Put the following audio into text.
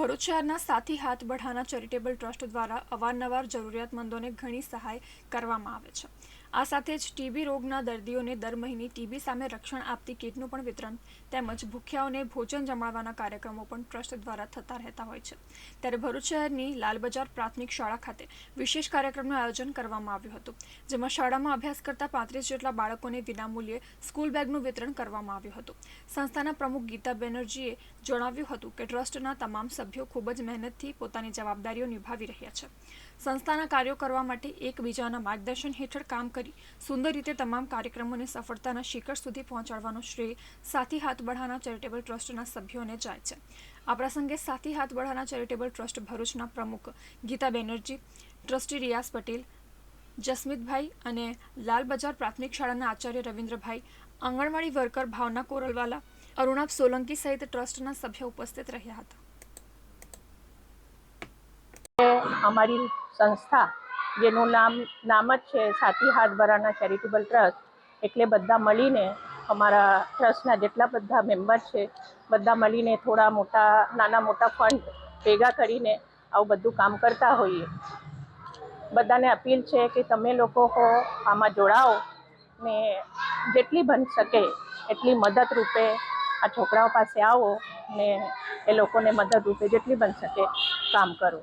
ભરૂચ શહેરના સાથી હાથ બઢાના ચેરિટેબલ ટ્રસ્ટ દ્વારા અવારનવાર જરૂરિયાતમંદોને ઘણી સહાય કરવામાં આવે છે। આ સાથે જ ટીબી રોગના દર્દીઓને દર મહિને ટીબી સામે રક્ષણ આપતી કીટનું પણ વિતરણ તેમજ ભૂખ્યાઓને ભોજન જમાડવાના કાર્યક્રમો પણ ટ્રસ્ટ દ્વારા થતા રહેતા હોય છે। ત્યારે ભરૂચ શહેરની લાલબજાર પ્રાથમિક શાળા ખાતે વિશેષ કાર્યક્રમનું આયોજન કરવામાં આવ્યું હતું, જેમાં શાળામાં અભ્યાસ કરતા 35 જેટલા બાળકોને વિનામૂલ્યે સ્કૂલ બેગનું વિતરણ કરવામાં આવ્યું હતું। સંસ્થાના પ્રમુખ ગીતા બેનર્જીએ જણાવ્યું હતું કે ટ્રસ્ટના તમામ સભ્યો ખૂબ જ મહેનતથી પોતાની જવાબદારીઓ નિભાવી રહ્યા છે। સંસ્થાના કાર્યો કરવા માટે એકબીજાના માર્ગદર્શન હેઠળ કામ કરી સુંદર રીતે તમામ કાર્યક્રમોને સફળતાના શિખર સુધી પહોંચાડવાનો શ્રેય સાથી હાથ બઢાના ચેરિટેબલ ટ્રસ્ટના સભ્યોને જાય છે। આ પ્રસંગે સાથી હાથ બઢાના ચેરિટેબલ ટ્રસ્ટ ભરૂચના પ્રમુખ ગીતા બેનર્જી, ટ્રસ્ટી રિયાઝ પટેલ, જસમીતભાઈ અને લાલબજાર પ્રાથમિક શાળાના આચાર્ય રવિન્દ્રભાઈ, આંગણવાડી વર્કર ભાવના કોરલવાલા, અરુણાબ સોલંકી સહિત ટ્રસ્ટના સભ્યો ઉપસ્થિત રહ્યા હતા। અમારી સંસ્થા જેનું નામ જ છે સાથી હાથ બઢાના ચેરિટેબલ ટ્રસ્ટ, એટલે બધા મળીને અમારા ટ્રસ્ટના જેટલા બધા મેમ્બર છે બધા મળીને થોડા મોટા નાના મોટા ફંડ ભેગા કરીને આવું બધું કામ કરતા હોઈએ। બધાને અપીલ છે કે તમે લોકો આમાં જોડાઓ ને જેટલી બની શકે એટલી મદદ રૂપે આ છોકરાઓ પાસે આવો ને એ લોકોને મદદ રૂપે જેટલી બની શકે કામ કરો।